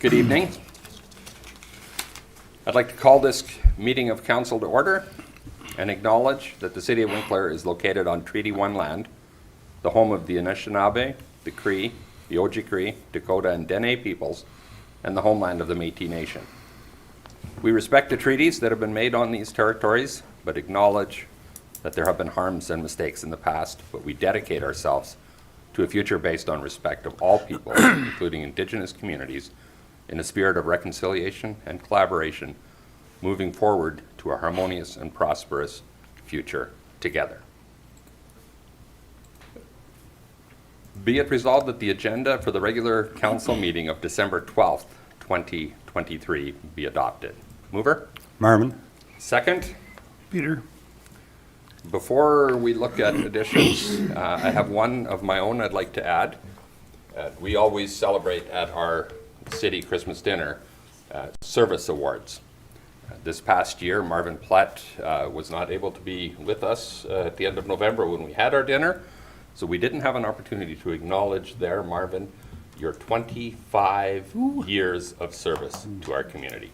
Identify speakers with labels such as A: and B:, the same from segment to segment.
A: Good evening. I'd like to call this meeting of council to order and acknowledge that the city of Winkler is located on Treaty 1 land, the home of the Anishinaabe, the Cree, the Ojibwe, Dakota, and Dene peoples, and the homeland of the Métis Nation. We respect the treaties that have been made on these territories, but acknowledge that there have been harms and mistakes in the past, but we dedicate ourselves to a future based on respect of all people, including Indigenous communities, in a spirit of reconciliation and collaboration, moving forward to a harmonious and prosperous future together. Be it resolved that the agenda for the regular council meeting of December 12th, 2023 be adopted. Mover?
B: Marmon.
A: Second?
C: Peter.
A: Before we look at additions, I have one of my own I'd like to add. We always celebrate at our city Christmas dinner service awards. This past year, Marvin Platt was not able to be with us at the end of November when we had our dinner, so we didn't have an opportunity to acknowledge there, Marvin, your 25 years of service to our community.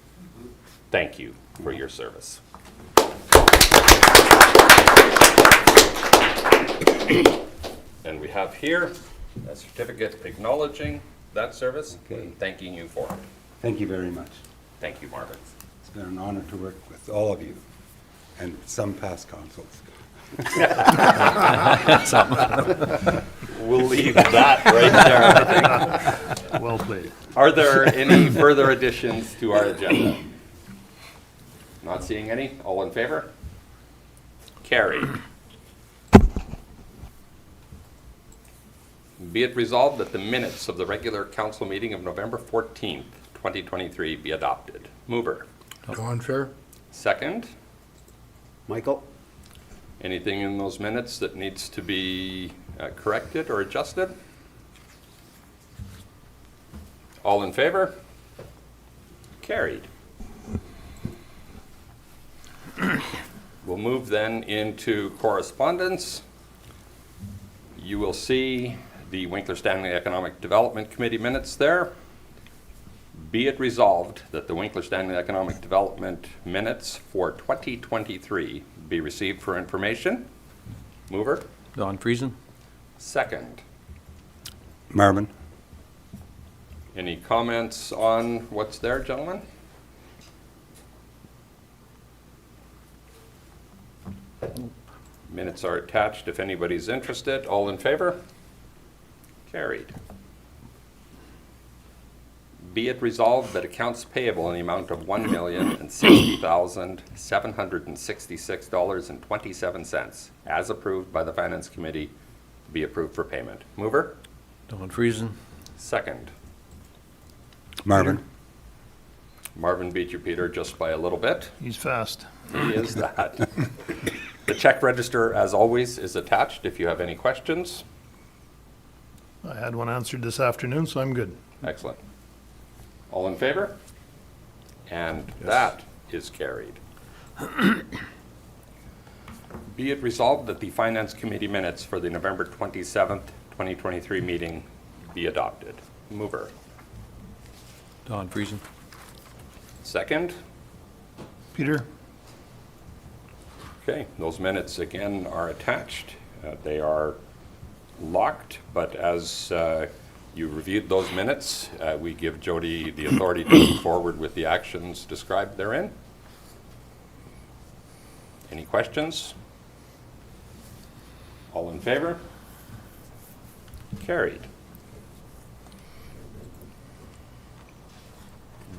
A: Thank you for your service. And we have here a certificate acknowledging that service and thanking you for it.
B: Thank you very much.
A: Thank you, Marvin.
B: It's been an honor to work with all of you and some past consuls.
A: We'll leave that right there, I think.
C: Well played.
A: Are there any further additions to our agenda? Not seeing any. All in favor? Carried. Be it resolved that the minutes of the regular council meeting of November 14th, 2023 be adopted. Mover.
C: Don Fair.
A: Second.
B: Michael?
A: Anything in those minutes that needs to be corrected or adjusted? All in favor? Carried. We'll move then into correspondence. You will see the Winkler Stanley Economic Development Committee minutes there. Be it resolved that the Winkler Stanley Economic Development minutes for 2023 be received for information. Mover.
D: Don Friesen.
A: Second.
B: Marmon.
A: Any comments on what's there, gentlemen? Minutes are attached if anybody's interested. All in favor? Carried. Be it resolved that accounts payable in the amount of $1,060,766.27 as approved by the Finance Committee be approved for payment. Mover?
D: Don Friesen.
A: Second.
B: Marmon.
A: Marvin beat you, Peter, just by a little bit.
C: He's fast.
A: He is that. The check register, as always, is attached if you have any questions.
C: I had one answered this afternoon, so I'm good.
A: Excellent. All in favor? And that is carried. Be it resolved that the Finance Committee minutes for the November 27th, 2023 meeting be adopted. Mover.
D: Don Friesen.
A: Second.
C: Peter.
A: Okay, those minutes again are attached. They are locked, but as you reviewed those minutes, we give Jody the authority to move forward with the actions described therein. Any questions? All in favor? Carried.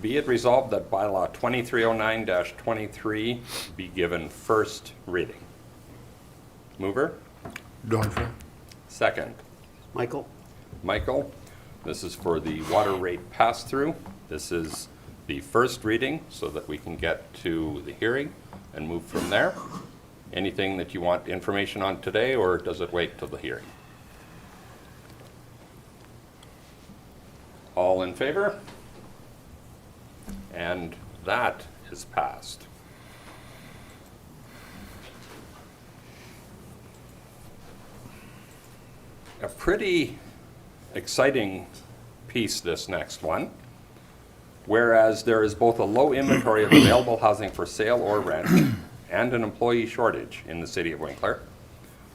A: Be it resolved that bylaw 2309-23 be given first reading. Mover?
C: Don Fair.
A: Second.
B: Michael?
A: Michael, this is for the water rate pass-through. This is the first reading so that we can get to the hearing and move from there. Anything that you want information on today, or does it wait till the hearing? All in favor? And that is passed. A pretty exciting piece, this next one. Whereas there is both a low inventory of available housing for sale or rent and an employee shortage in the city of Winkler.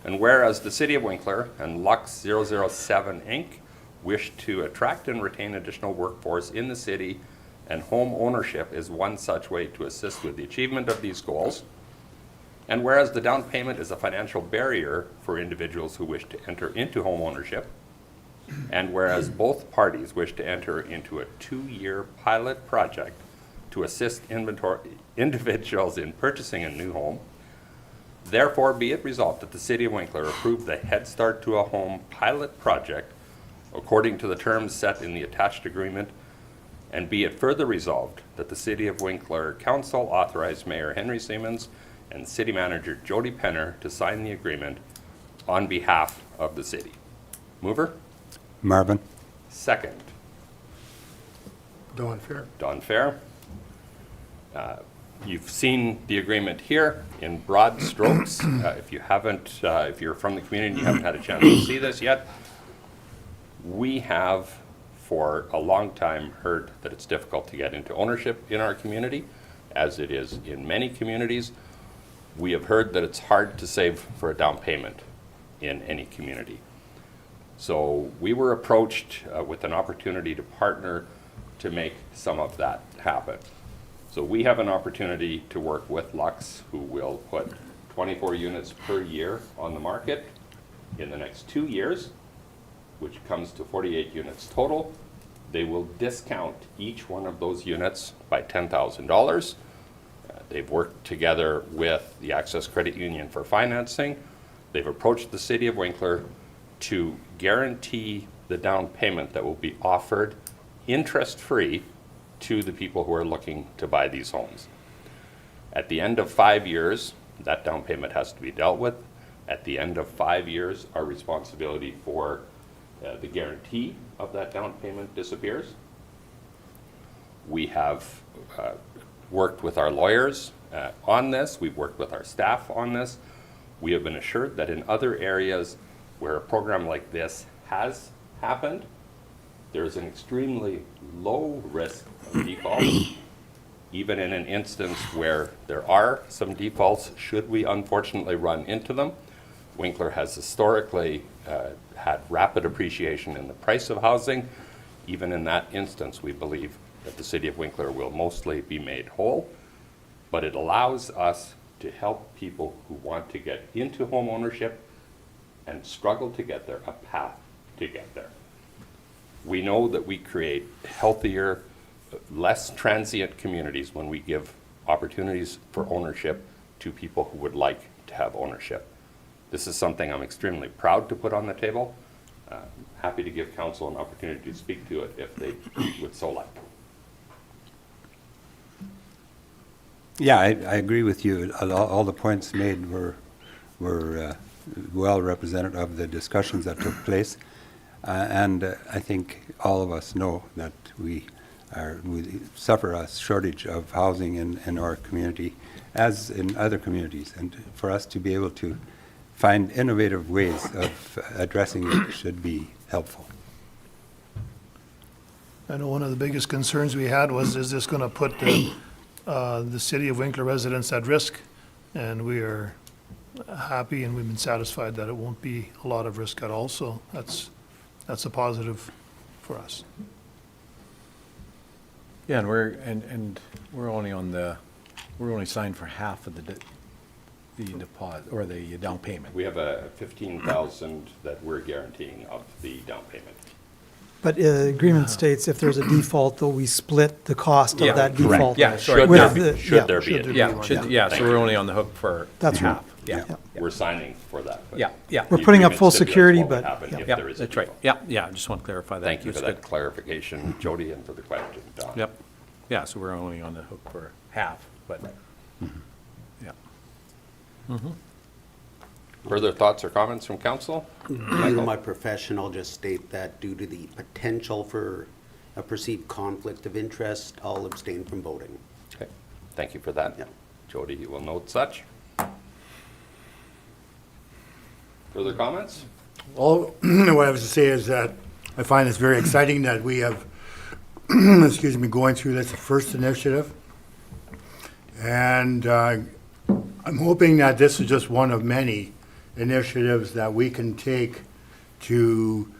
A: And whereas the city of Winkler and Lux 007 Inc. wish to attract and retain additional workforce in the city, and home ownership is one such way to assist with the achievement of these goals. And whereas the down payment is a financial barrier for individuals who wish to enter into home ownership, and whereas both parties wish to enter into a 2-year pilot project to assist individuals in purchasing a new home, therefore be it resolved that the city of Winkler approve the Head Start to a Home pilot project according to the terms set in the attached agreement, and be it further resolved that the city of Winkler Council authorize Mayor Henry Siemens and City Manager Jody Penner to sign the agreement on behalf of the city. Mover?
B: Marvin?
A: Second.
C: Don Fair.
A: Don Fair. You've seen the agreement here in broad strokes. If you haven't, if you're from the community and you haven't had a chance to see this yet, we have for a long time heard that it's difficult to get into ownership in our community, as it is in many communities. We have heard that it's hard to save for a down payment in any community. So we were approached with an opportunity to partner to make some of that happen. So we have an opportunity to work with Lux, who will put 24 units per year on the market in the next 2 years, which comes to 48 units total. They will discount each one of those units by $10,000. They've worked together with the Access Credit Union for financing. They've approached the city of Winkler to guarantee the down payment that will be offered interest-free to the people who are looking to buy these homes. At the end of 5 years, that down payment has to be dealt with. At the end of 5 years, our responsibility for the guarantee of that down payment disappears. We have worked with our lawyers on this. We've worked with our staff on this. We have been assured that in other areas where a program like this has happened, there is an extremely low risk of default. Even in an instance where there are some defaults, should we unfortunately run into them, Winkler has historically had rapid appreciation in the price of housing. Even in that instance, we believe that the city of Winkler will mostly be made whole, but it allows us to help people who want to get into home ownership and struggle to get there, a path to get there. We know that we create healthier, less transient communities when we give opportunities for ownership to people who would like to have ownership. This is something I'm extremely proud to put on the table. Happy to give council an opportunity to speak to it if they would so like.
B: Yeah, I agree with you. All the points made were well represented of the discussions that took place. And I think all of us know that we suffer a shortage of housing in our community, as in other communities. And for us to be able to find innovative ways of addressing it should be helpful.
C: I know one of the biggest concerns we had was, is this going to put the city of Winkler residents at risk? And we are happy and we've been satisfied that it won't be a lot of risk at all. So that's a positive for us.
D: Yeah, and we're only signed for half of the deposit, or the down payment.
A: We have a $15,000 that we're guaranteeing of the down payment.
E: But agreement states if there's a default, though, we split the cost
A: Yeah,
E: of that
A: correct.
E: default.
D: Yeah, sorry.
A: Should
E: With
A: there be,
E: the-
A: should there be a
C: Should there
A: default.
C: be one.
D: Yeah, so
A: Thank
D: we're
A: you.
D: only on the hook for
E: That's
D: half.
E: right.
D: Yeah,
A: We're signing for that. but
D: yeah, yeah.
E: We're
A: the
E: putting up
A: agreement
E: full
A: stipulates
E: security,
A: what would
E: but,
A: happen
E: yeah.
A: if
D: Yeah,
A: there is a
D: that's right.
A: default.
D: Yeah, yeah, I just want to clarify that.
A: Thank you for
D: That's
A: that
D: good.
A: clarification, Jody, and for the question, Don.
D: Yep. Yeah, so we're only on the hook for half, but, yeah.
A: Further thoughts or comments from council?
F: Michael, my professional, just state that due to the potential for a perceived conflict of interest, I'll abstain from voting.
A: Okay, thank you for that.
F: Yeah.
A: Jody, you will note such. Further comments?
G: All what I have to say is that I find it's very exciting that we have excuse me, going through this first initiative. And I'm hoping that this is just one of many initiatives that we can take to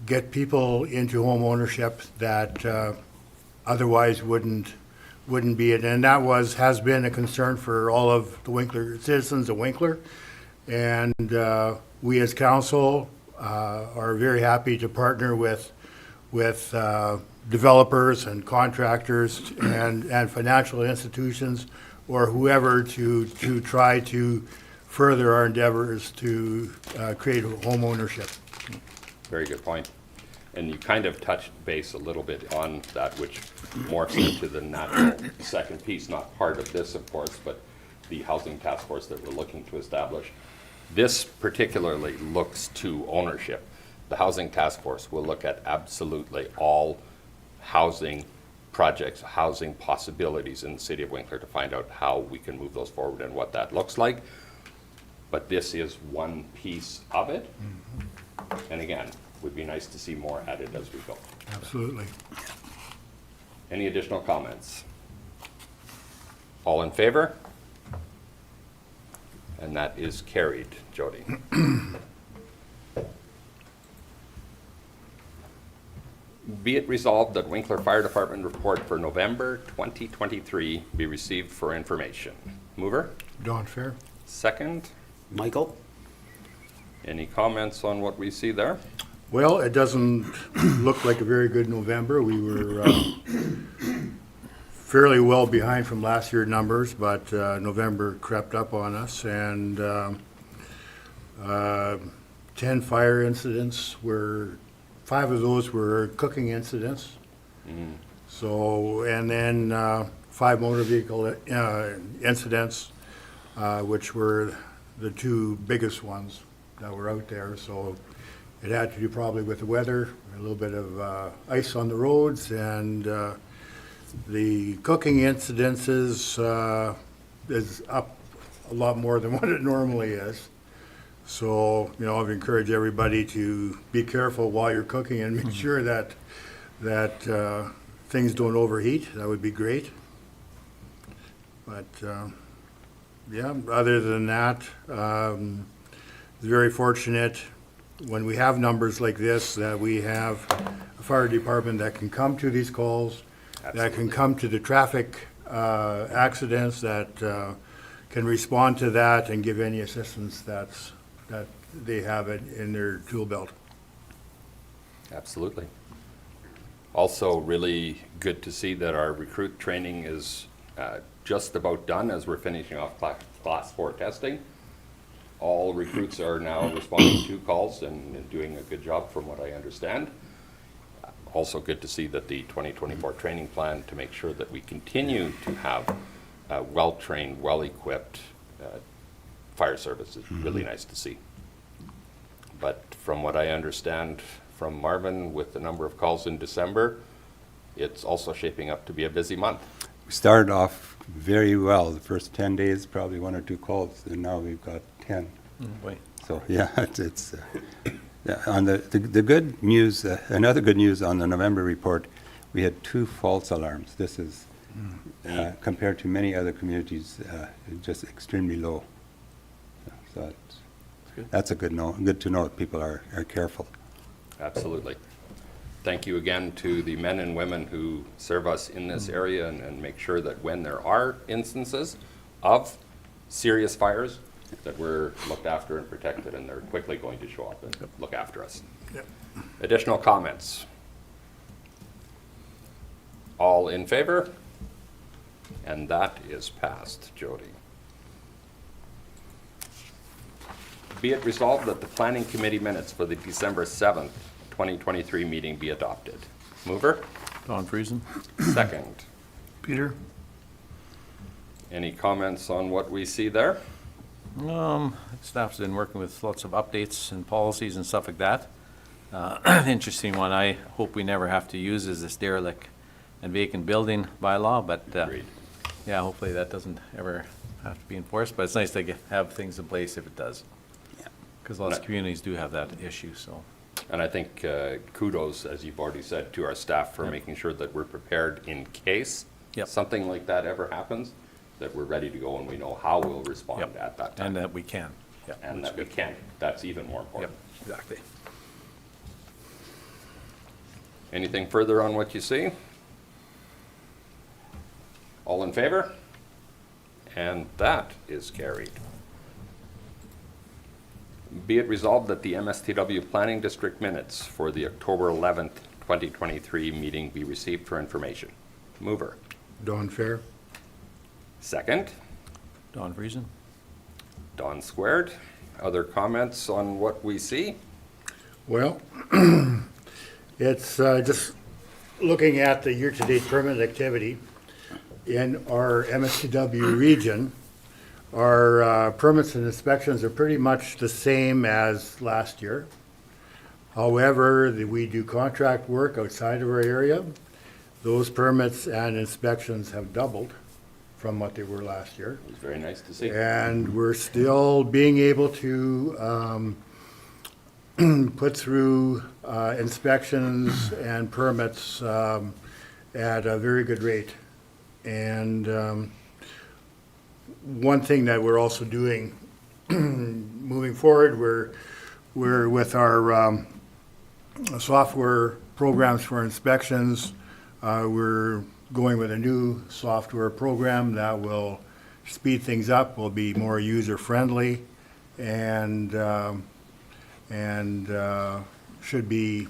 G: get people into home ownership that otherwise wouldn't be it. And that has been a concern for all of the Winkler, citizens of Winkler. And we as council are very happy to partner with developers and contractors and financial institutions or whoever to try to further our endeavors to create home ownership.
A: Very good point. And you kind of touched base a little bit on that, which morphs into the natural second piece, not part of this, of course, but the housing task force that we're looking to establish. This particularly looks to ownership. The housing task force will look at absolutely all housing projects, housing possibilities in the city of Winkler to find out how we can move those forward and what that looks like. But this is one piece of it. And again, would be nice to see more added as we go.
G: Absolutely.
A: Any additional comments? All in favor? And that is carried, Jody. Be it resolved that Winkler Fire Department report for November 2023 be received for information. Mover?
G: Don Fair?
A: Second?
F: Michael?
A: Any comments on what we see there?
G: Well, it doesn't look like a very good November. We were fairly well behind from last year's numbers, but November crept up on us, and 10 fire incidents were, 5 of those were cooking incidents. So, and then 5 motor vehicle incidents, which were the 2 biggest ones that were out there. So it had to do probably with the weather, a little bit of ice on the roads, and the cooking incidences is up a lot more than what it normally is. So, you know, I've encouraged everybody to be careful while you're cooking and make sure that things don't overheat. That would be great. But, yeah, other than that, it's very fortunate when we have numbers like this that we have a fire department that can come to these calls, that can come to the traffic accidents, that can respond to that and give any assistance that they have in their tool belt.
A: Absolutely. Also, really good to see that our recruit training is just about done as we're finishing off class 4 testing. All recruits are now responding to calls and doing a good job from what I understand. Also good to see that the 2024 training plan to make sure that we continue to have well-trained, well-equipped fire service is really nice to see. But from what I understand from Marvin, with the number of calls in December, it's also shaping up to be a busy month.
B: We started off very well. The first 10 days, probably 1 or 2 calls, and now we've got 10.
D: Boy.
B: So, yeah, it's yeah, on the good news, another good news on the November report, we had 2 false alarms. This is, compared to many other communities, just extremely low. So that's a good to know that people are careful.
A: Absolutely. Thank you again to the men and women who serve us in this area and make sure that when there are instances of serious fires, that we're looked after and protected, and they're quickly going to show up and look after us.
G: Yep.
A: Additional comments? All in favor? And that is passed, Jody. Be it resolved that the Planning Committee minutes for the December 7th, 2023 meeting be adopted. Mover?
D: Don Friesen?
A: Second.
C: Peter?
A: Any comments on what we see there?
D: Staff's been working with lots of updates and policies and stuff like that. The interesting one I hope we never have to use is this derelict and vacant building bylaw, but
A: Agreed.
D: yeah, hopefully that doesn't ever have to be enforced, but it's nice to have things in place if it does. Because lots of communities do have that issue, so.
A: And I think kudos, as you've already said, to our staff for making sure that we're prepared in case
D: Yep.
A: something like that ever happens, that we're ready to go and we know how we'll respond
D: Yep.
A: at that time.
D: And that we can. Yeah,
A: And
D: that's
A: that we
D: good.
A: can. That's even more
D: Yep,
A: important.
D: exactly.
A: Anything further on what you see? All in favor? And that is carried. Be it resolved that the MSTW Planning District minutes for the October 11th, 2023 meeting be received for information. Mover.
G: Don Fair?
A: Second.
D: Don Friesen?
A: Don Squared. Other comments on what we see?
G: Well, it's just looking at the year-to-date permit activity in our MSTW region. Our permits and inspections are pretty much the same as last year. However, we do contract work outside of our area. Those permits and inspections have doubled from what they were last year.
A: It was very nice to see.
G: And we're still being able to put through inspections and permits at a very good rate. And one thing that we're also doing moving forward, we're with our software programs for inspections. We're going with a new software program that will speed things up, will be more user-friendly, and should be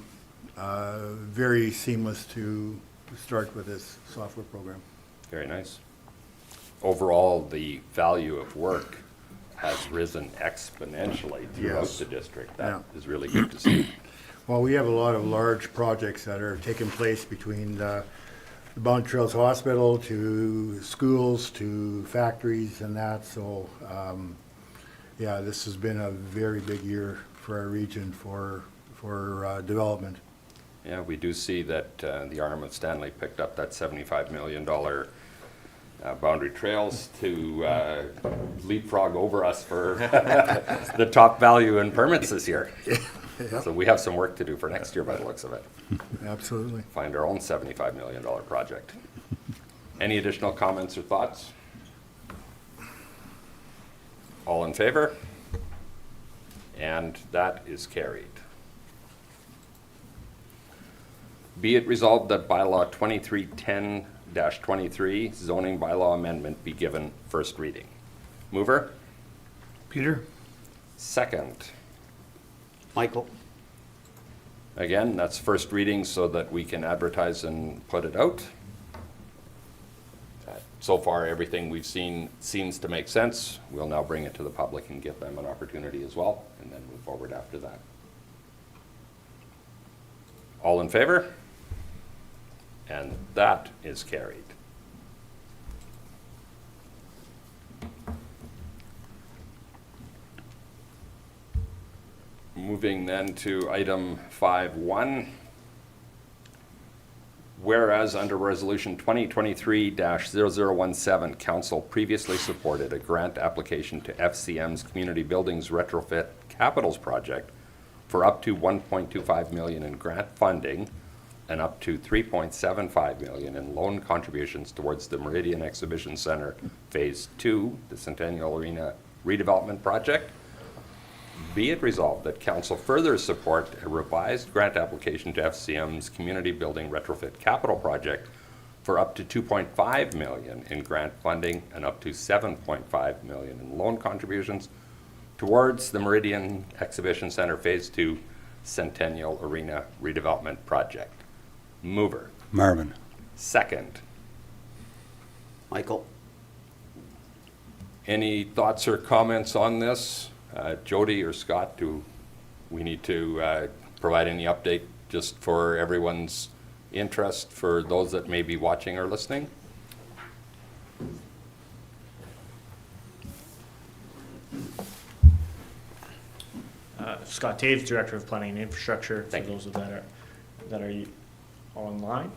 G: very seamless to start with this software program.
A: Very nice. Overall, the value of work has risen exponentially throughout
G: Yes.
A: the district.
G: Yeah.
A: That is really good to see.
G: Well, we have a lot of large projects that are taking place between the Bound Trails Hospital to schools to factories and that, so, yeah, this has been a very big year for our region for development.
A: Yeah, we do see that the arm of Stanley picked up that $75 million Boundary Trails to leapfrog over us for the top value in permits this year. So we have some work to do for next year by the looks of it.
G: Absolutely.
A: Find our own $75 million project. Any additional comments or thoughts? All in favor? And that is carried. Be it resolved that bylaw 2310-23 zoning bylaw amendment be given first reading. Mover?
C: Peter?
A: Second.
F: Michael?
A: Again, that's first reading so that we can advertise and put it out. So far, everything we've seen seems to make sense. We'll now bring it to the public and give them an opportunity as well, and then move forward after that. All in favor? And that is carried. Moving then to item 5.1. Whereas under Resolution 2023-0017, Council previously supported a grant application to FCM's Community Buildings Retrofit Capitals Project for up to $1.25 million in grant funding and up to $3.75 million in loan contributions towards the Meridian Exhibition Center Phase 2, the Centennial Arena redevelopment project. Be it resolved that Council further support a revised grant application to FCM's Community Building Retrofit Capital Project for up to $2.5 million in grant funding and up to $7.5 million in loan contributions towards the Meridian Exhibition Center Phase 2 Centennial Arena redevelopment project. Mover.
B: Marvin.
A: Second.
F: Michael?
A: Any thoughts or comments on this? Jody or Scott, do we need to provide any update just for everyone's interest, for those that may be watching or listening?
H: Scott Taves, Director of Planning and Infrastructure, for
A: Thank you.
H: those that are online.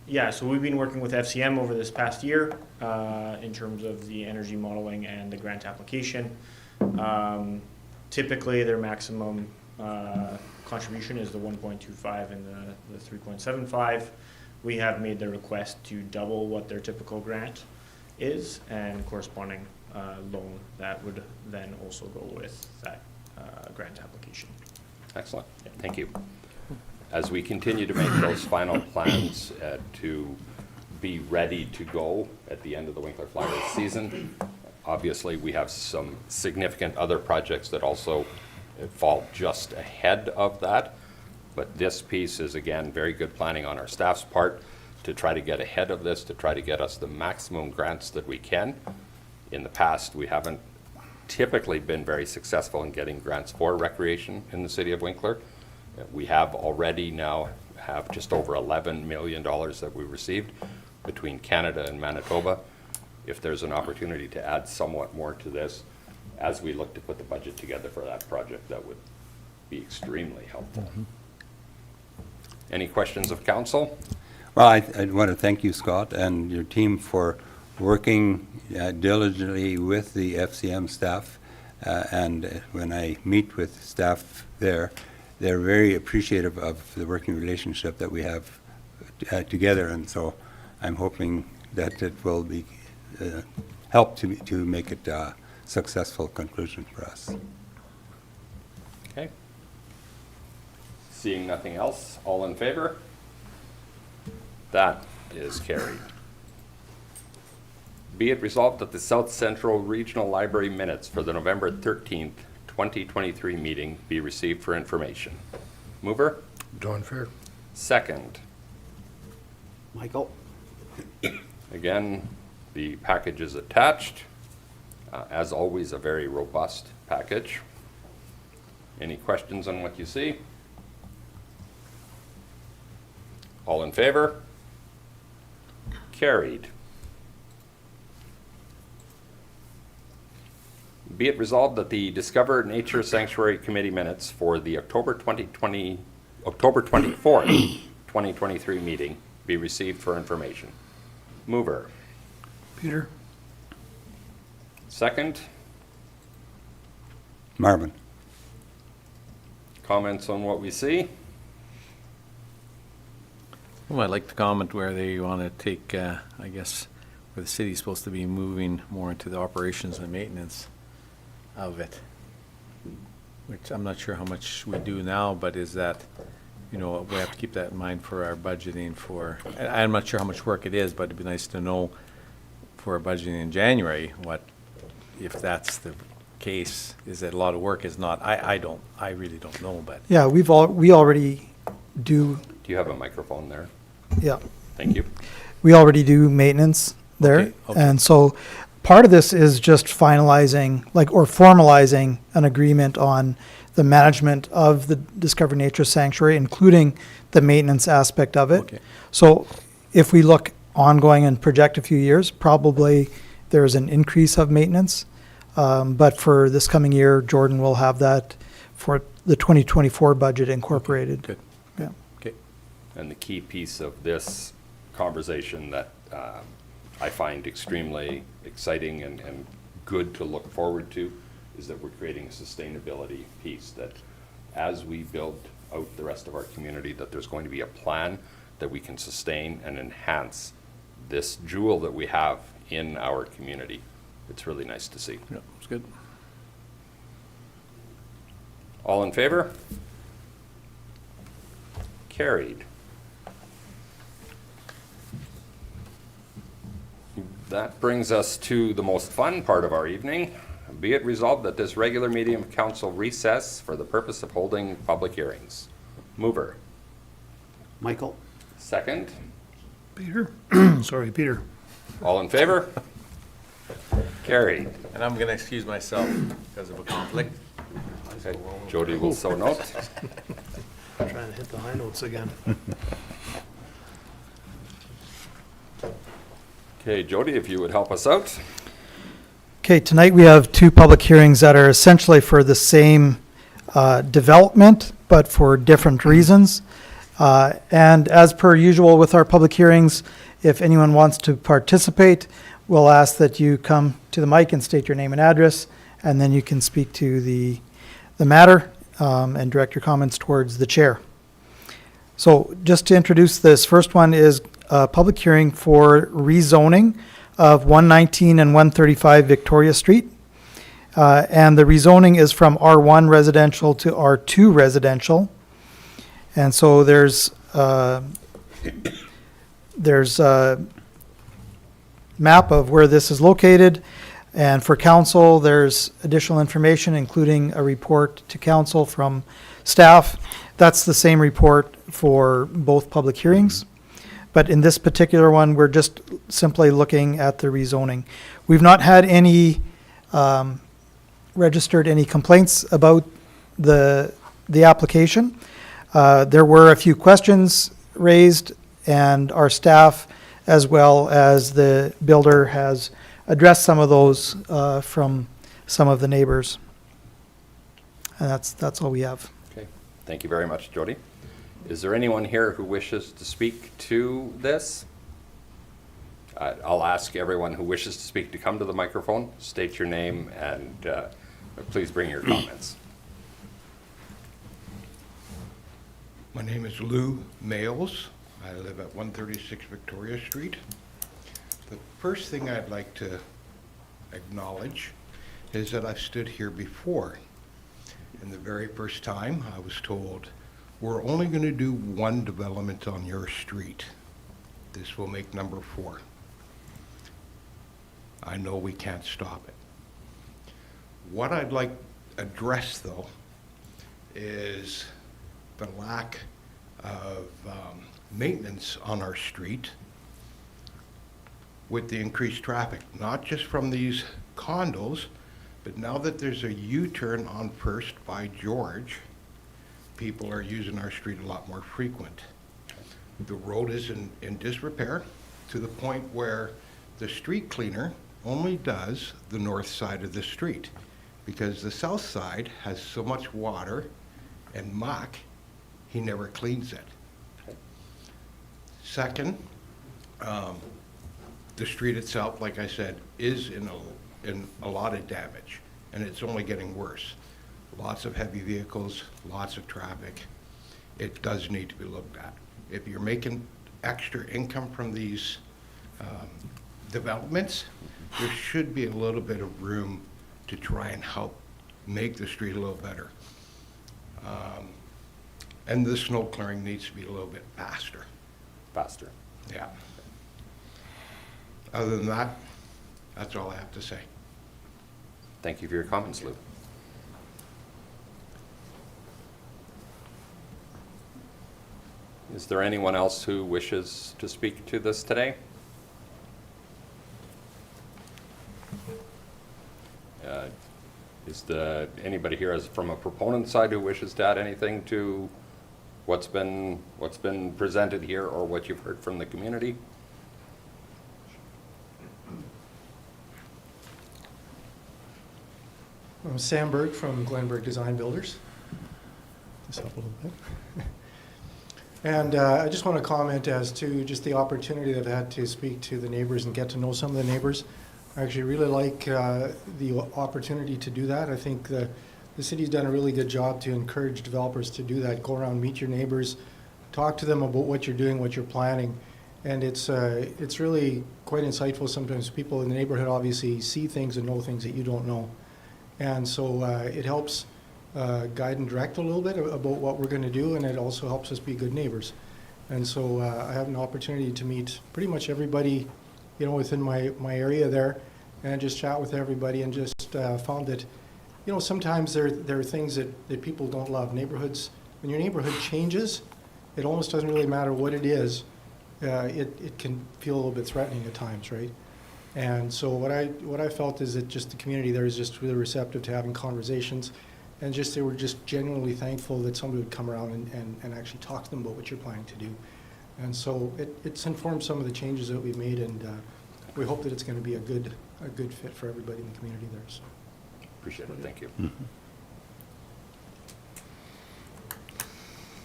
H: Yeah, so we've been working with FCM over this past year in terms of the energy modeling and the grant application. Typically, their maximum contribution is the 1.25 and the 3.75. We have made the request to double what their typical grant is, and corresponding loan that would then also go with that grant application.
A: Excellent, thank you. As we continue to make those final plans to be ready to go at the end of the Winkler Flyers season, obviously we have some significant other projects that also fall just ahead of that. But this piece is, again, very good planning on our staff's part to try to get ahead of this, to try to get us the maximum grants that we can. In the past, we haven't typically been very successful in getting grants for recreation in the city of Winkler. We have already now have just over $11 million that we received between Canada and Manitoba. If there's an opportunity to add somewhat more to this, as we look to put the budget together for that project, that would be extremely helpful. Any questions of council?
B: Well, I want to thank you, Scott, and your team for working diligently with the FCM staff. And when I meet with staff there, they're very appreciative of the working relationship that we have together. And so I'm hoping that it will be help to make it a successful conclusion for us.
A: Okay. Seeing nothing else, all in favor? That is carried. Be it resolved that the South Central Regional Library minutes for the November 13th, 2023 meeting be received for information. Mover?
G: John Fair.
A: Second.
F: Michael?
A: Again, the package is attached. As always, a very robust package. Any questions on what you see? All in favor? Carried. Be it resolved that the Discover Nature Sanctuary Committee minutes for the October 24th, 2023 meeting be received for information. Mover.
C: Peter?
A: Second.
B: Marvin?
A: Comments on what we see?
D: Well, I'd like to comment where they want to take, I guess, where the city's supposed to be moving more into the operations and maintenance of it, which I'm not sure how much we do now, but is that, you know, we have to keep that in mind for our budgeting for, I'm not sure how much work it is, but it'd be nice to know for our budgeting in January, what, if that's the case, is it a lot of work, is not, I really don't know, but.
E: Yeah, we already do,
A: Do you have a microphone there?
E: yeah,
A: Thank you.
E: we already do maintenance there.
D: Okay.
E: And so part of this is just finalizing, or formalizing an agreement on the management of the Discover Nature Sanctuary, including the maintenance aspect of it.
D: Okay.
E: So if we look ongoing and project a few years, probably there's an increase of maintenance. But for this coming year, Jordan will have that for the 2024 budget incorporated.
D: Good.
E: Yeah.
D: Okay.
A: And the key piece of this conversation that I find extremely exciting and good to look forward to is that we're creating a sustainability piece, that as we build out the rest of our community, that there's going to be a plan that we can sustain and enhance this jewel that we have in our community. It's really nice to see.
D: Yeah, it's good.
A: All in favor? Carried. That brings us to the most fun part of our evening. Be it resolved that this regular meeting of council recess for the purpose of holding public hearings. Mover.
F: Michael?
A: Second.
C: Peter? Sorry, Peter.
A: All in favor? Carried.
D: And I'm going to excuse myself because of a conflict.
A: Okay. Jody will so note.
C: Trying to hit the high notes again.
A: Okay, Jody, if you would help us out.
E: Okay, tonight we have two public hearings that are essentially for the same development, but for different reasons. And as per usual with our public hearings, if anyone wants to participate, we'll ask that you come to the mic and state your name and address, and then you can speak to the matter. and direct your comments towards the chair. So just to introduce this, first one is a public hearing for rezoning of 119 and 135 Victoria Street. And the rezoning is from R1 residential to R2 residential. And so there's a map of where this is located. And for council, there's additional information, including a report to council from staff. That's the same report for both public hearings. But in this particular one, we're just simply looking at the rezoning. We've not had any, registered any complaints about the application. There were a few questions raised, and our staff, as well as the builder, has addressed some of those from some of the neighbors. And that's all we have.
A: Okay, thank you very much, Jody. Is there anyone here who wishes to speak to this? I'll ask everyone who wishes to speak to come to the microphone, state your name, and please bring your comments.
I: My name is Lou Males. I live at 136 Victoria Street. The first thing I'd like to acknowledge is that I've stood here before. And the very first time I was told, we're only going to do one development on your street. This will make number 4. I know we can't stop it. What I'd like addressed, though, is the lack of maintenance on our street with the increased traffic, not just from these condos, but now that there's a U-turn on First by George, people are using our street a lot more frequent. The road is in disrepair to the point where the street cleaner only does the north side of the street because the south side has so much water and muck, he never cleans it. Second, the street itself, like I said, is in a lot of damage, and it's only getting worse. Lots of heavy vehicles, lots of traffic. It does need to be looked at. If you're making extra income from these developments, there should be a little bit of room to try and help make the street a little better. And the snow clearing needs to be a little bit faster.
A: Faster.
I: Yeah. Other than that, that's all I have to say.
A: Thank you for your comments, Lou. Is there anyone else who wishes to speak to this today? Is anybody here from a proponent side who wishes to add anything to what's been presented here or what you've heard from the community?
J: I'm Sam Berg from Glenberg Design Builders. This up a little bit. And I just want to comment as to just the opportunity that I've had to speak to the neighbors and get to know some of the neighbors. I actually really like the opportunity to do that. I think the city's done a really good job to encourage developers to do that. Go around, meet your neighbors, talk to them about what you're doing, what you're planning. And it's really quite insightful sometimes. People in the neighborhood obviously see things and know things that you don't know. And so it helps guide and direct a little bit about what we're going to do, and it also helps us be good neighbors. And so I have an opportunity to meet pretty much everybody, within my area there, and just chat with everybody, and just found that, sometimes there are things that people don't love. Neighborhoods, when your neighborhood changes, it almost doesn't really matter what it is. It can feel a little bit threatening at times, right? And so what I felt is that just the community there is just really receptive to having conversations, and just they were just genuinely thankful that somebody would come around and actually talk to them about what you're planning to do. And so it's informed some of the changes that we've made, and we hope that it's going to be a good fit for everybody in the community there. So.
A: Appreciate it. Thank you.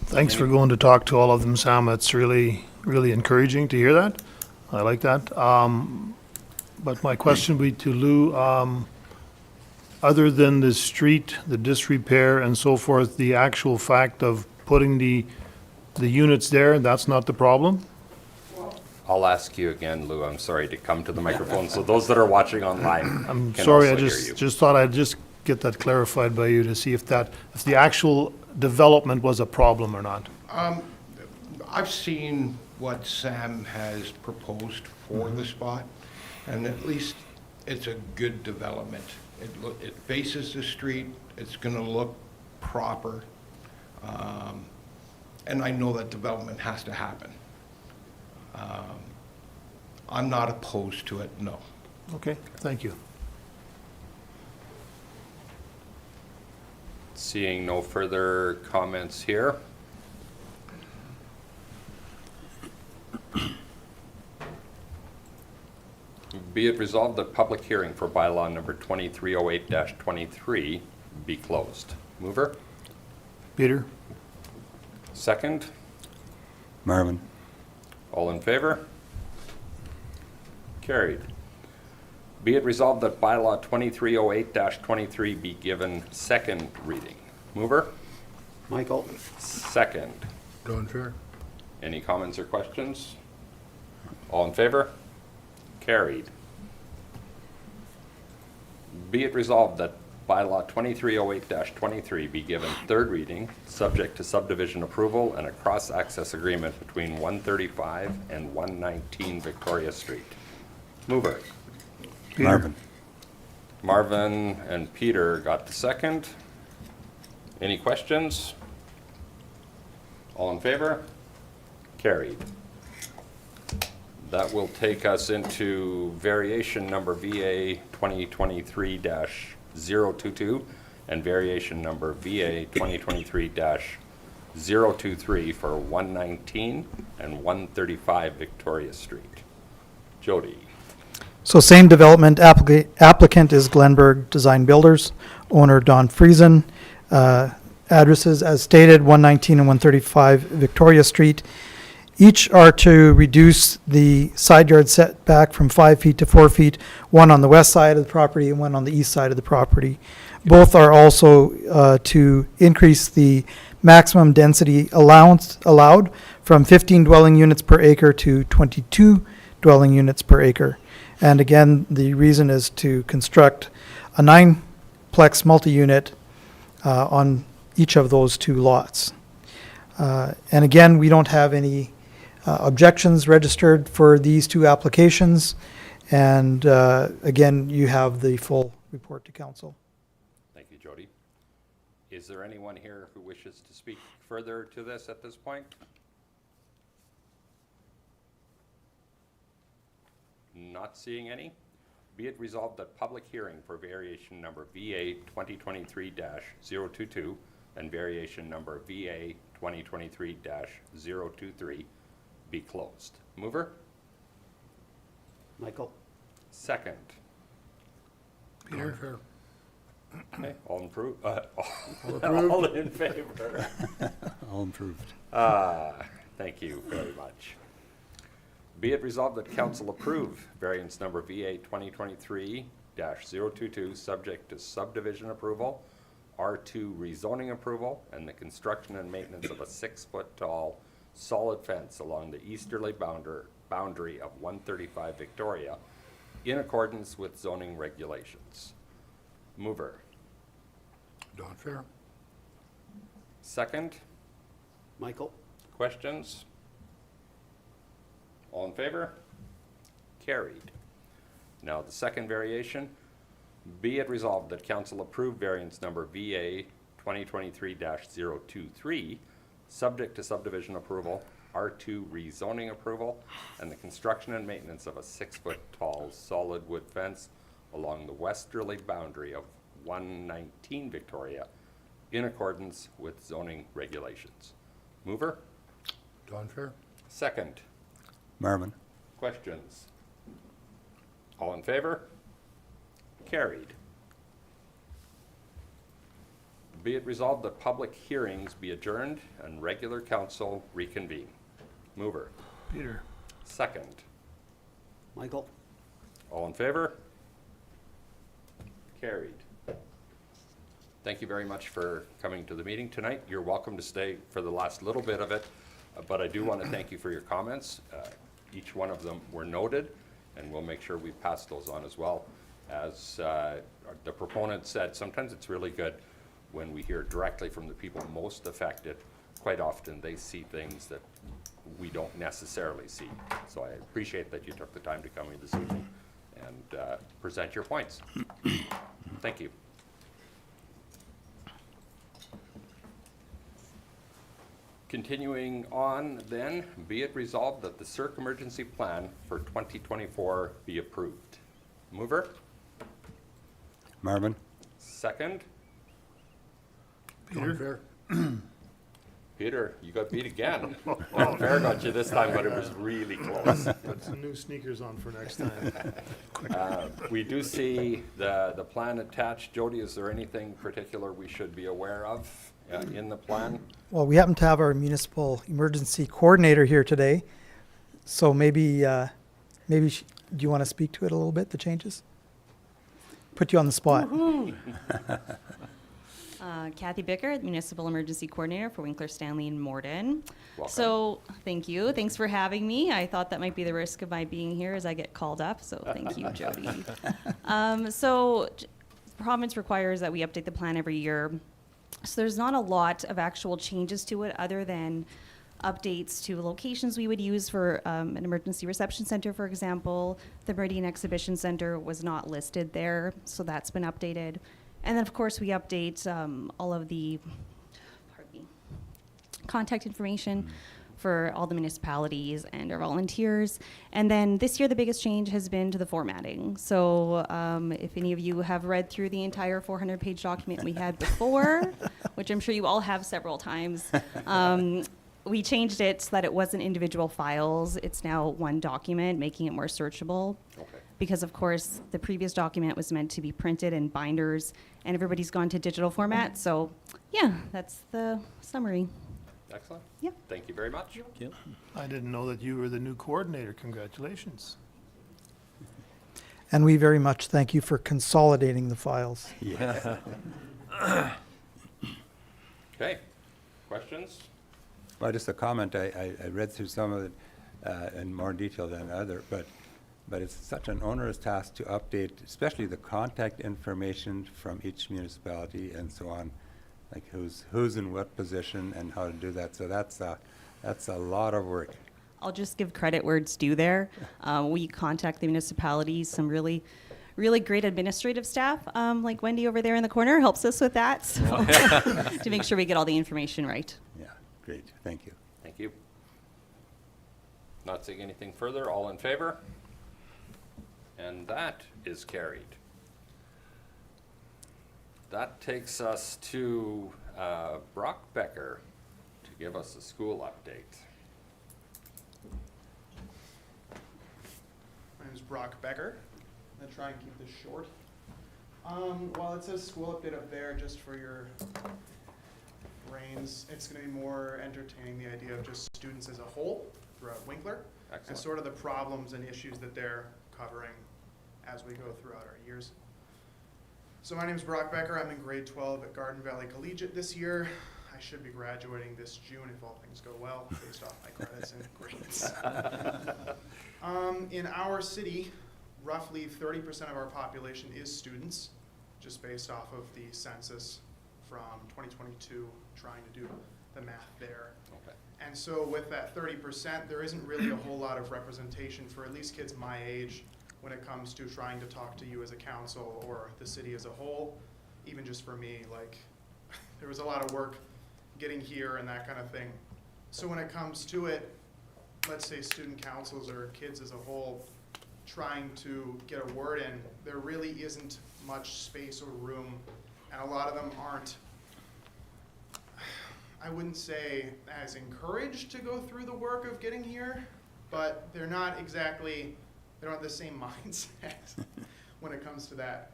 C: Thanks for going to talk to all of them, Sam. It's really, really encouraging to hear that. I like that. But my question would be to Lou, other than the street, the disrepair and so forth, the actual fact of putting the units there, that's not the problem?
A: I'll ask you again, Lou, I'm sorry, to come to the microphone, so those that are watching online
C: I'm
A: can
C: sorry, I
A: also hear you.
C: just thought I'd just get that clarified by you to see if the actual development was a problem or not.
I: I've seen what Sam has proposed for the spot, and at least it's a good development. It faces the street, it's gonna look proper, and I know that development has to happen. I'm not opposed to it, no.
C: Okay, thank you.
A: Seeing no further comments here. Be it resolved that public hearing for bylaw number 2308-23 be closed. Mover?
C: Peter?
A: Second?
B: Marvin.
A: All in favor? Carried. Be it resolved that bylaw 2308-23 be given second reading. Mover?
F: Michael?
A: Second.
G: Don Fair.
A: Any comments or questions? All in favor? Carried. Be it resolved that bylaw 2308-23 be given third reading, subject to subdivision approval and a cross-access agreement between 135 and 119 Victoria Street. Mover?
C: Peter?
B: Marvin.
A: Marvin and Peter got the second. Any questions? All in favor? Carried. That will take us into variation number VA 2023-022 and variation number VA 2023-023 for 119 and 135 Victoria Street. Jody?
E: So same development, applicant is Glenberg Design Builders, owner Don Friesen. Addresses as stated, 119 and 135 Victoria Street. Each are to reduce the side yard setback from 5 feet to 4 feet, one on the west side of the property and one on the east side of the property. Both are also to increase the maximum density allowed from 15 dwelling units per acre to 22 dwelling units per acre. And again, the reason is to construct a 9-plex multi-unit on each of those two lots. And again, we don't have any objections registered for these two applications. And again, you have the full report to council.
A: Thank you, Jody. Is there anyone here who wishes to speak further to this at this point? Not seeing any. Be it resolved that public hearing for variation number VA 2023-022 and variation number VA 2023-023 be closed. Mover?
F: Michael?
A: Second.
G: Don Fair.
A: Okay, all all in favor.
B: All improved.
A: Thank you very much. Be it resolved that council approve variance number VA 2023-022, subject to subdivision approval, R2 rezoning approval, and the construction and maintenance of a 6-foot-tall solid fence along the easterly boundary of 135 Victoria in accordance with zoning regulations. Mover?
G: Don Fair.
A: Second.
F: Michael?
A: Questions? All in favor? Carried. Now the second variation. Be it resolved that council approve variance number VA 2023-023, subject to subdivision approval, R2 rezoning approval, and the construction and maintenance of a 6-foot-tall solid wood fence along the westerly boundary of 119 Victoria in accordance with zoning regulations. Mover?
G: Don Fair.
A: Second.
B: Marvin.
A: Questions? All in favor? Carried. Be it resolved that public hearings be adjourned and regular council reconvene. Mover?
C: Peter?
A: Second.
F: Michael?
A: All in favor? Carried. Thank you very much for coming to the meeting tonight. You're welcome to stay for the last little bit of it, but I do want to thank you for your comments. Each one of them were noted, and we'll make sure we pass those on as well. As the proponent said, sometimes it's really good when we hear directly from the people most affected. Quite often, they see things that we don't necessarily see. So I appreciate that you took the time to come in this evening and present your points. Thank you. Continuing on then, be it resolved that the CERC emergency plan for 2024 be approved. Mover?
B: Marvin?
A: Second?
G: John Fair.
A: Peter, you got beat again. Well, Fair got you this time, but it was really close.
C: Put some new sneakers on for next time.
A: We do see the plan attached. Jody, is there anything particular we should be aware of in the plan?
E: Well, we happen to have our municipal emergency coordinator here today, so maybe do you want to speak to it a little bit, the changes? Put you on the spot.
K: Kathy Bicker, Municipal Emergency Coordinator for Winkler, Stanley, and Morden.
A: Welcome.
K: So, thank you. Thanks for having me. I thought that might be the risk of my being here as I get called up, so thank you, Jody. Province requires that we update the plan every year. So there's not a lot of actual changes to it other than updates to locations we would use for an emergency reception center, for example. The Meridian Exhibition Center was not listed there, so that's been updated. And then, of course, we update all of the contact information for all the municipalities and our volunteers. And then this year, the biggest change has been to the formatting. So if any of you have read through the entire 400-page document we had before, which I'm sure you all have several times, we changed it so that it wasn't individual files. It's now one document, making it more searchable.
A: Okay.
K: Because, of course, the previous document was meant to be printed in binders, and everybody's gone to digital format. So, yeah, that's the summary.
A: Excellent.
K: Yep.
A: Thank you very much.
C: I didn't know that you were the new coordinator. Congratulations.
E: And we very much thank you for consolidating the files.
A: Okay. Questions?
B: Well, just a comment. I read through some of it in more detail than other, but it's such an onerous task to update, especially the contact information from each municipality and so on, like who's in what position and how to do that. So that's a lot of work.
K: I'll just give credit where it's due there. We contact the municipalities, some really great administrative staff, like Wendy over there in the corner helps us with that, so to make sure we get all the information right.
B: Yeah, great. Thank you.
A: Thank you. Not seeing anything further. All in favor? And that is carried. That takes us to Brock Becker to give us a school update.
L: My name is Brock Becker. I'm gonna try and keep this short. While it says school update up there, just for your brains, it's gonna be more entertaining the idea of just students as a whole throughout Winkler.
A: Excellent.
L: And sort of the problems and issues that they're covering as we go throughout our years. So my name is Brock Becker. I'm in grade 12 at Garden Valley Collegiate this year. I should be graduating this June if all things go well, based off my credits and grades. In our city, roughly 30% of our population is students, just based off of the census from 2022, trying to do the math there.
A: Okay.
L: And so with that 30%, there isn't really a whole lot of representation for at least kids my age when it comes to trying to talk to you as a council or the city as a whole. Even just for me, like, there was a lot of work getting here and that kind of thing. So when it comes to it, let's say student councils or kids as a whole trying to get a word in, there really isn't much space or room, and a lot of them aren't, I wouldn't say as encouraged to go through the work of getting here, but they're not exactly, they don't have the same mindset when it comes to that.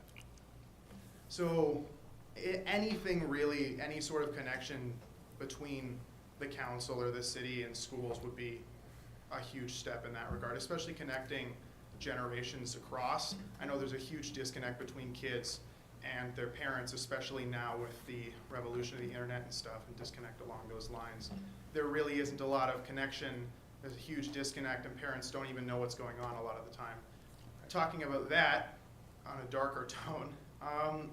L: So anything really, any sort of connection between the council or the city and schools would be a huge step in that regard, especially connecting generations across. I know there's a huge disconnect between kids and their parents, especially now with the revolution of the internet and stuff and disconnect along those lines. There really isn't a lot of connection. There's a huge disconnect and parents don't even know what's going on a lot of the time. Talking about that on a darker tone,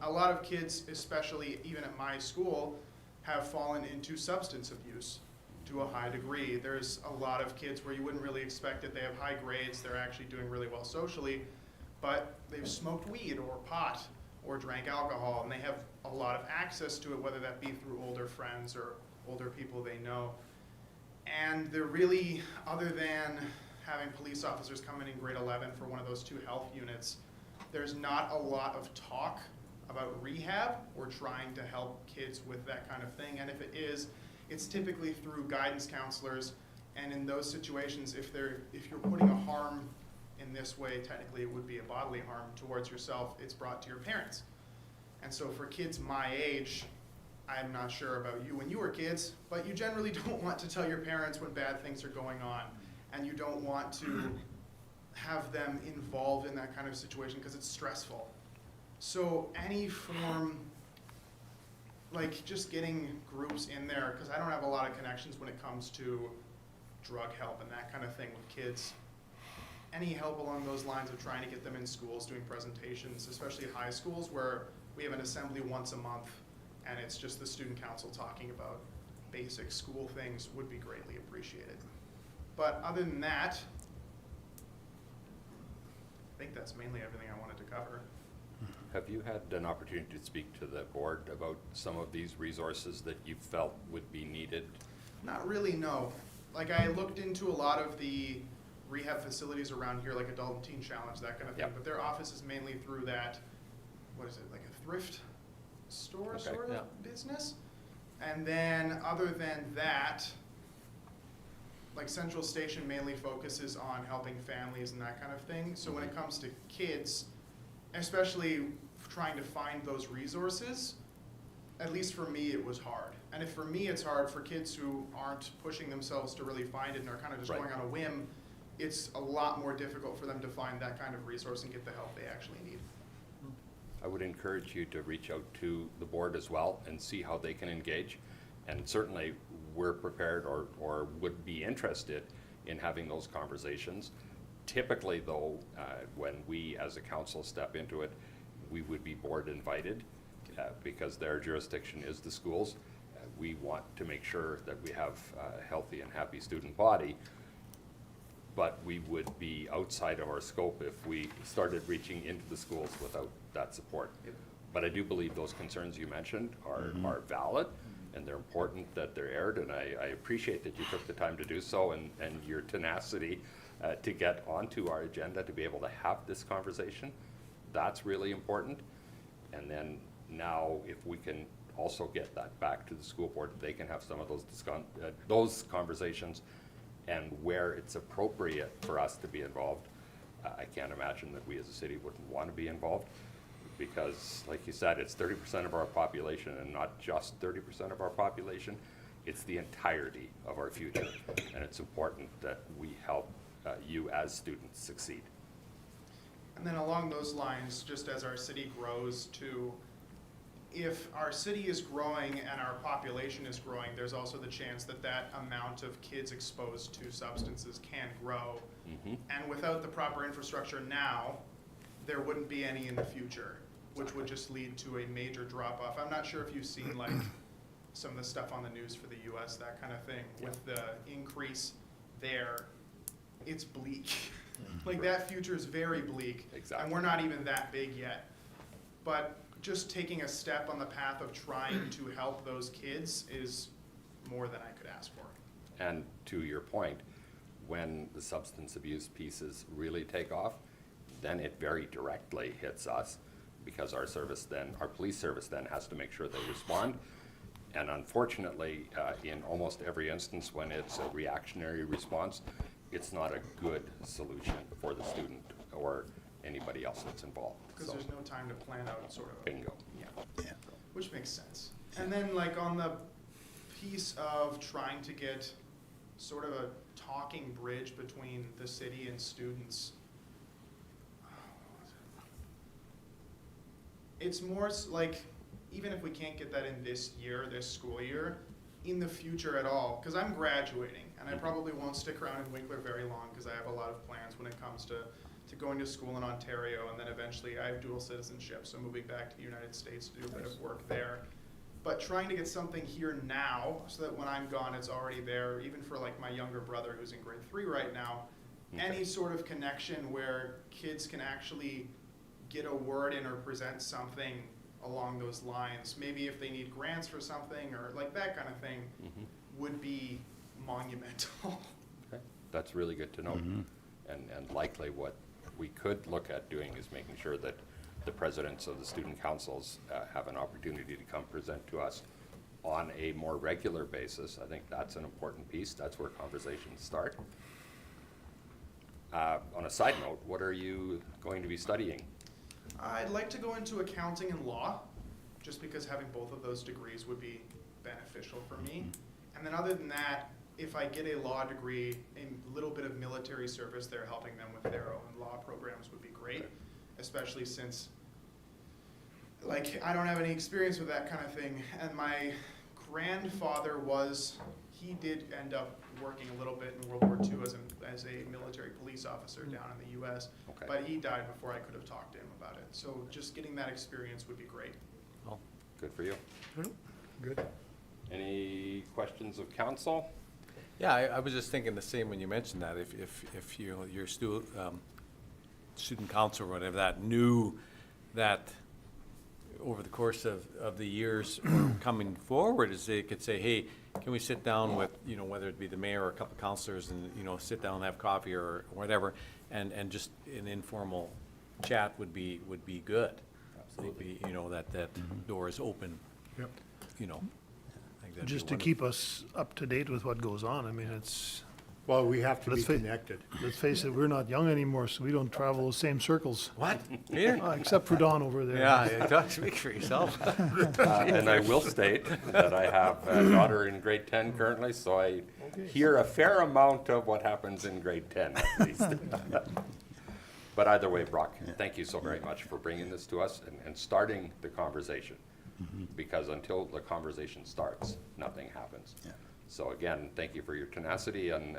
L: a lot of kids, especially even at my school, have fallen into substance abuse to a high degree. There's a lot of kids where you wouldn't really expect it. They have high grades, they're actually doing really well socially, but they've smoked weed or pot or drank alcohol, and they have a lot of access to it, whether that be through older friends or older people they know. And they're really, other than having police officers come in grade 11 for one of those 2 health units, there's not a lot of talk about rehab or trying to help kids with that kind of thing. And if it is, it's typically through guidance counselors. And in those situations, if you're putting a harm in this way, technically it would be a bodily harm towards yourself, it's brought to your parents. And so for kids my age, I'm not sure about you when you were kids, but you generally don't want to tell your parents when bad things are going on, and you don't want to have them involved in that kind of situation because it's stressful. So any form, like just getting groups in there, because I don't have a lot of connections when it comes to drug help and that kind of thing with kids. Any help along those lines of trying to get them in schools doing presentations, especially high schools where we have an assembly once a month and it's just the student council talking about basic school things, would be greatly appreciated. But other than that, I think that's mainly everything I wanted to cover.
A: Have you had an opportunity to speak to the board about some of these resources that you felt would be needed?
L: Not really, no. Like I looked into a lot of the rehab facilities around here, like Adult and Teen Challenge, that kind of thing,
A: Yep.
L: but their office is mainly through that, what is it, like a thrift store
A: Okay.
L: sort of
D: Yeah.
L: business? And then other than that, like Central Station mainly focuses on helping families and that kind of thing. So when it comes to kids, especially trying to find those resources, at least for me, it was hard. And if for me it's hard, for kids who aren't pushing themselves to really find it and are kind of just
A: Right.
L: going on a whim, it's a lot more difficult for them to find that kind of resource and get the help they actually need.
A: I would encourage you to reach out to the board as well and see how they can engage. And certainly, we're prepared or would be interested in having those conversations. Typically, though, when we as a council step into it, we would be board invited because their jurisdiction is the schools. We want to make sure that we have a healthy and happy student body, but we would be outside of our scope if we started reaching into the schools without that support. But I do believe those concerns you mentioned are valid, and they're important that they're aired, and I appreciate that you took the time to do so and your tenacity to get onto our agenda to be able to have this conversation. That's really important. And then now, if we can also get that back to the school board, they can have some of those conversations, and where it's appropriate for us to be involved. I can't imagine that we as a city wouldn't want to be involved, because like you said, it's 30% of our population, and not just 30% of our population, it's the entirety of our future. And it's important that we help you as students succeed.
L: And then along those lines, just as our city grows too, if our city is growing and our population is growing, there's also the chance that that amount of kids exposed to substances can grow. And without the proper infrastructure now, there wouldn't be any in the future, which would just lead to a major drop-off. I'm not sure if you've seen like some of the stuff on the news for the US, that kind of thing, with the increase there. It's bleak. Like that future is very bleak.
A: Exactly.
L: And we're not even that big yet. But just taking a step on the path of trying to help those kids is more than I could ask for.
A: And to your point, when the substance abuse pieces really take off, then it very directly hits us, because our police service then has to make sure they respond. And unfortunately, in almost every instance when it's a reactionary response, it's not a good solution for the student or anybody else that's involved.
L: Because
A: So,
L: there's no time to plan out sort of.
A: bingo.
L: Yeah. Which makes sense. And then like on the piece of trying to get sort of a talking bridge between the city and students, It's more like, even if we can't get that in this year, this school year, in the future at all, because I'm graduating, and I probably won't stick around in Winkler very long, because I have a lot of plans when it comes to going to school in Ontario, and then eventually I have dual citizenship, so moving back to the United States to do a bit of work there. But trying to get something here now, so that when I'm gone, it's already there, even for like my younger brother who's in grade 3 right now, any sort of connection where kids can actually get a word in or present something along those lines, maybe if they need grants for something or like that kind of thing, would be monumental.
A: Okay, that's really good to know. And likely what we could look at doing is making sure that the presidents of the student councils have an opportunity to come present to us on a more regular basis. I think that's an important piece. That's where conversations start. On a side note, what are you going to be studying?
L: I'd like to go into accounting and law, just because having both of those degrees would be beneficial for me. And then other than that, if I get a law degree, a little bit of military service there helping them with their own law programs would be great, especially since, like, I don't have any experience with that kind of thing. And my grandfather he did end up working a little bit in World War II as a military police officer down in the US, but he died before I could have talked to him about it. So just getting that experience would be great.
A: Well, good for you.
G: Good.
A: Any questions of council?
D: Yeah, I was just thinking the same when you mentioned that. If your student council or whatever that knew that over the course of the years coming forward, is they could say, hey, can we sit down with, whether it be the mayor or a couple of councilors and, sit down and have coffee or whatever, and just an informal chat would be good. Absolutely. That door is open.
G: Yep.
D: I think that'd
C: Just
D: be
C: to
D: wonderful.
C: keep us up to date with what goes on. I mean,
G: Well, we have to be
C: Let's fa-
G: connected.
C: let's face it, we're not young anymore, so we don't travel the same circles.
D: What? Peter?
C: Except for Don over there.
D: Yeah, speak for yourself.
A: And I will state that I have a daughter in grade 10 currently, so I hear a fair amount of what happens in grade 10 at least. But either way, Brock, thank you so very much for bringing this to us and starting the conversation. Because until the conversation starts, nothing happens. So again, thank you for your tenacity and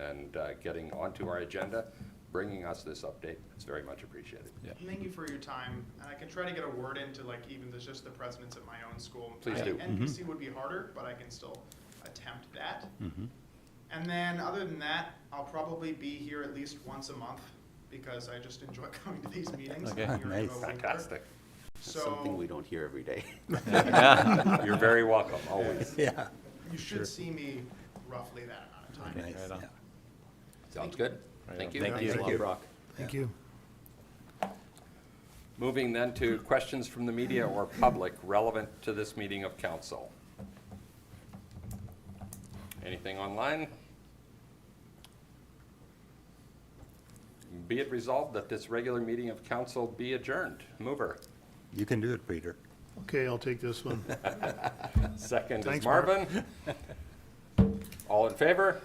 A: getting onto our agenda, bringing us this update. It's very much appreciated.
L: Thank you for your time, and I can try to get a word into like even just the presidents at my own school.
A: Please do.
L: NPC would be harder, but I can still attempt that. And then other than that, I'll probably be here at least once a month because I just enjoy coming to these meetings.
D: Okay.
L: and hearing
B: Nice.
L: about Winkler.
A: Fantastic.
F: Something we
L: So
F: don't hear every day.
A: You're very welcome, always.
B: Yeah.
L: you should see me roughly that amount of time.
B: Nice,
D: Right on.
B: yeah.
A: Sounds good. Thank you.
D: Thank you.
F: Thank you, Brock.
C: Thank you.
A: Moving then to questions from the media or public relevant to this meeting of council. Anything online? Be it resolved that this regular meeting of council be adjourned. Mover.
B: You can do it, Peter.
C: Okay, I'll take this one.
A: Second is
C: Thanks, Mark.
A: Marvin. All in favor?